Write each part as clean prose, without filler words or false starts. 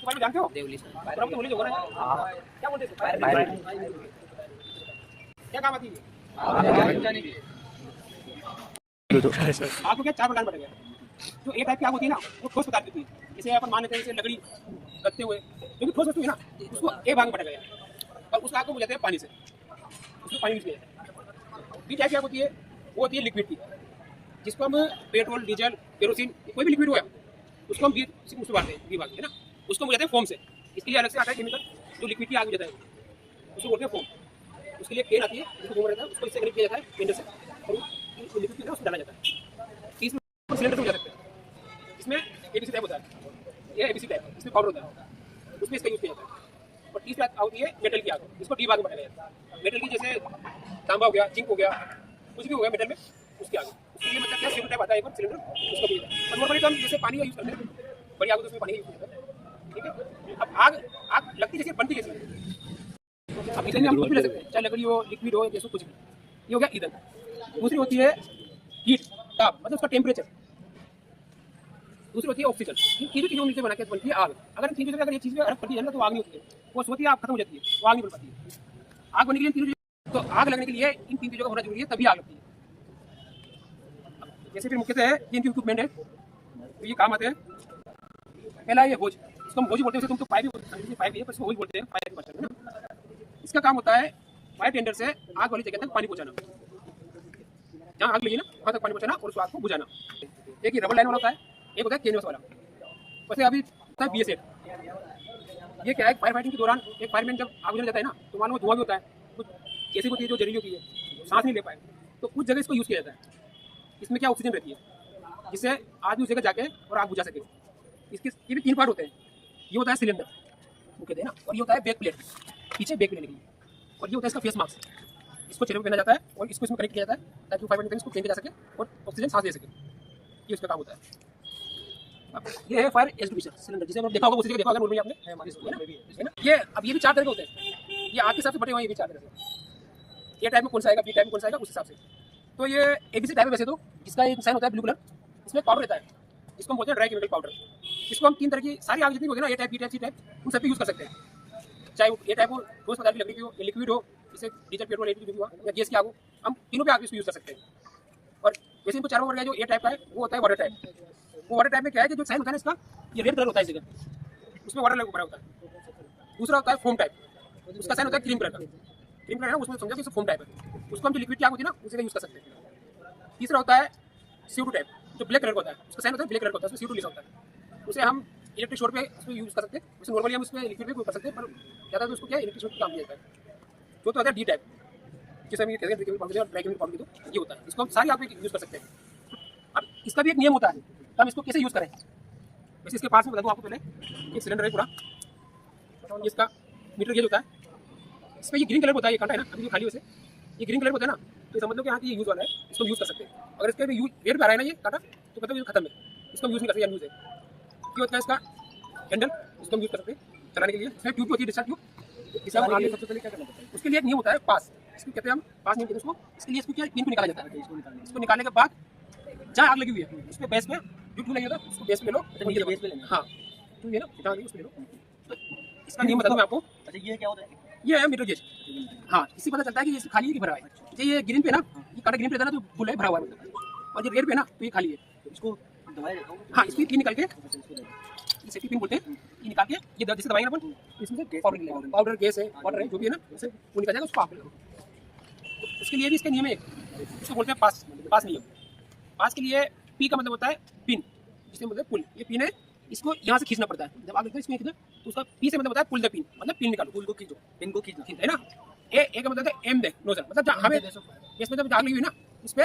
इसके बारे में जानते हो? देवली सर। प्रभु तो होली जो हो रहा है, क्या बोलते हैं? क्या काम आती है? आग को क्या 4 प्रकार में बांटा गया है। जो ए टाइप की आग होती है ना, वो ठोस पदार्थ होती है। जैसे अपन मान लेते हैं जैसे लकड़ी रखते हुए, जो भी ठोस वस्तु है ना, उसको ए भाग में बांटा गया है। और उस आग को बुझाते हैं पानी से, उसमें पानी मिक्स किया जाता है। बी टाइप की आग होती है, वो होती है लिक्विड की, जिसको हम पेट्रोल, डीजल, केरोसिन, कोई भी लिक्विड हुआ उसको हम बी उसमें बांटते हैं, बी भाग है ना, उसको बुझाते हैं फोम से। इसके लिए अलग से आता है केमिकल, जो लिक्विड की आग बुझाता है, उसको बोलते हैं फोम। उसके लिए पेन आती है, उसको फोम रहता है, उसको इससे कनेक्ट किया जाता है पेंडर से, और लिक्विड की उसमें डाला जाता है। इसमें सिलेंडर से बुझा सकते हैं। इसमें एबीसी टाइप होता है, ये एबीसी टाइप, इसमें पाउडर होता है, उसमें इसका यूज किया जाता है। और तीसरी होती है मेटल की आग, इसको डी भाग में बांटा जाता है। मेटल की जैसे तांबा हो गया, जिंक हो गया, कुछ भी हो गया मेटल में, उसकी आग। उसके लिए मतलब क्या सील टाइप आता है, एक बार सिलेंडर, उसको भी और नॉर्मली तो हम जैसे पानी का यूज करते हैं, बड़ी आग तो उसमें पानी का यूज करते हैं, ठीक है। अब आग लगती जैसे बनती कैसे, अब ईंधन में हम कुछ भी ले सकते हैं, चाहे लकड़ी हो, लिक्विड हो, जैसे कुछ भी। ये हो गया ईंधन। दूसरी होती है हीट, ताप, मतलब उसका टेम्परेचर। दूसरी होती है ऑक्सीजन। इन तीनों चीजों मिलकर बना के बनती है आग। अगर इन तीन चीजों में अगर ये चीज अगर पड़ती है ना, तो आग नहीं होती है, वो सोती है आग खत्म हो जाती है, वो आग नहीं बन पाती है। आग बनने के लिए तीनों चीजों, तो आग लगने के लिए इन तीन चीजों का होना जरूरी है, तभी आग लगती है। जैसे फिर मुख्यतः है तीन इक्विपमेंट है, तो ये काम आते हैं। पहला ये होज, इसको हम होज बोलते हैं, तुम तो पाइप भी पाइप है, पर इसको होज बोलते हैं, पाइप भाषा में ना। इसका काम होता है फायर टेंडर से आग वाली जगह तक पानी पहुंचाना, जहाँ आग लगी ना वहाँ तक पानी पहुंचाना और उस आग को बुझाना। एक ये रबर लाइन वाला होता है, एक होता है कैनवस वाला। वैसे अभी होता है BS8। ये क्या है, फायर फाइटिंग के दौरान एक फायरमैन जब आग बुझाने जाता है ना, तो मान लो धुआं भी होता है, कुछ जैसी होती है जो जहरीली होती है, सांस नहीं ले पाए, तो उस जगह इसको यूज़ किया जाता है। इसमें क्या ऑक्सीजन रहती है, जिससे आदमी उस जगह जाके और आग बुझा सके। इसके ये भी 3 पार्ट होते हैं। ये होता है सिलेंडर मुख्य है ना, और ये होता है बैक प्लेट, पीछे बैक लेने के लिए, और ये होता है इसका फेस मास्क। इसको चेहरे पर पहना जाता है और इसको इसमें कनेक्ट किया जाता है, ताकि फायर फाइटिंग इसको पहन के जा सके और ऑक्सीजन सांस ले सके। ये उसका काम होता है। अब ये है फायर एक्सटिंग्विशर सिलेंडर, जिसे आपने देखा होगा, उसी जगह देखा होगा नॉर्मली आपने, है ना। ये अब ये भी 4 तरह के होते हैं, ये आग के हिसाब से बटे हुए हैं, ये भी 4 तरह से। ए टाइप में कौन सा आएगा, बी टाइप में कौन सा आएगा, उस हिसाब से। तो ये एबीसी टाइप है वैसे तो, जिसका एक साइन होता है ब्लू कलर, इसमें पाउडर रहता है, जिसको हम बोलते हैं ड्राई केमिकल पाउडर। इसको हम 3 तरह की सारी आग जितनी होगी ना, A type, B type, C type, उन सब पे यूज कर सकते हैं। चाहे वो ए टाइप हो, ठोस पदार्थ की लकड़ी की हो, या लिक्विड हो, जैसे डीजल, पेट्रोल, एलपीजी हुआ, या गैस की आग हो, हम तीनों पे आग इसको यूज कर सकते हैं। और वैसे इनको चारों वर्ग है, जो ए टाइप का है वो होता है वाटर टाइप। वो वाटर टाइप में क्या है कि जो साइन होता है ना इसका, ये रेड कलर होता है इस जगह, उसमें वाटर लगा होता है। दूसरा होता है फोम टाइप, उसका साइन होता है क्रीम कलर का। क्रीम कलर है ना, उसमें समझा कि फोम टाइप है, उसको हम जो लिक्विड की आग होती है ना, उसी का यूज कर सकते हैं। तीसरा होता है CO2 टाइप, जो ब्लैक कलर का होता है, उसका साइन होता है ब्लैक कलर का होता है, उसमें CO2 लिखा होता है। उसे हम इलेक्ट्रिक शॉर्ट पे उसमें यूज कर सकते हैं। उसे नॉर्मली हम उसमें लिक्विड पे कर सकते हैं, पर ज़्यादा तो उसको क्या इलेक्ट्रिक शॉर्ट काम दिया जाता है। जो तो होता है D टाइप, जिसे हम ये कहते हैं ड्राई केमिकल पाउडर, तो ये होता है, इसको हम सारी आग पे यूज कर सकते हैं। अब इसका भी एक नियम होता है, हम इसको कैसे यूज करें। वैसे इसके पास में बता दूँ आपको, पहले एक सिलेंडर है पूरा, इसका मीटर गेज होता है, इसमें ये ग्रीन कलर होता है, ये कांटा है ना, अभी जो खाली वैसे ये ग्रीन कलर होता है ना, तो समझ लो कि हाँ कि ये यूज वाला है, इसको यूज कर सकते हैं। अगर इसके भी वेट पे आ रहा है ना ये कांटा, तो मतलब ये खत्म है, इसको यूज नहीं कर सकते, यूज है। ये होता है इसका हैंडल, इसको हम यूज कर सकते हैं चलाने के लिए। इसमें ट्यूब होती है, डिस्चार्ज ट्यूब, इसे हम आगे सबसे पहले क्या करना पड़ता है, उसके लिए एक नियम होता है पास, इसको कहते हैं हम पास नियम कहते हैं उसको। इसके लिए इसको क्या पिन को निकाला जाता है, इसको निकालने के बाद जहाँ आग लगी हुई है उसमें बेस पे जो ट्यूब लगी होता है, उसको बेस पे ले लो, बेस पे लेना। हाँ ट्यूब है ना, जहाँ लगी उसमें ले लो। इसका नियम बता दूँ मैं आपको। अच्छा ये क्या होता है? ये है मीटर गेज। हाँ, इससे पता चलता है कि ये खाली है कि भरा है। ये ग्रीन पे ना, ये कांटा ग्रीन पे रहता है ना, तो फुल है, भरा हुआ है, और ये रेड पे ना, तो ये खाली है। इसको दबाए रखो। हाँ, इसकी पिन निकाल के, ये सेफ्टी पिन बोलते हैं, ये निकाल के ये जैसे दबाएंगे ना अपन, इसमें से पाउडर गैस है, वाटर है, जो भी है ना, उससे वो निकल जाएगा, उसको आप ले लो। उसके लिए भी इसका नियम है, इसको बोलते हैं पास नियम। पास के लिए पी का मतलब होता है पिन, जिसमें मतलब पुल। ये पिन है, इसको यहाँ से खींचना पड़ता है, जब आग लगता है इसमें खींचना, तो उसका पी से मतलब होता है पुल द पिन, मतलब पिन निकालो, पुल को खींचो, पिन को खींचो, है ना। ए का मतलब होता है एम दे नोजल, मतलब हमें इसमें जब आग लगी हुई ना, इस पे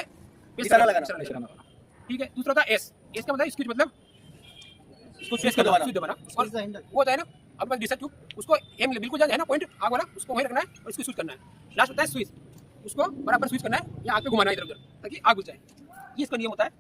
निशाना लगाना, ठीक है। दूसरा होता है एस का मतलब स्विच, मतलब इसको स्विच दबाना। और वो होता है ना, अब मैं डिस्चार्ज ट्यूब, उसको एम बिल्कुल है ना पॉइंट आग वाला, उसको वहीं रखना है और इसको स्विच करना है। लास्ट होता है स्विच, उसको बराबर स्विच करना है या आग पे घुमाना है इधर उधर, ताकि आग बुझ जाए। ये इसका नियम होता है।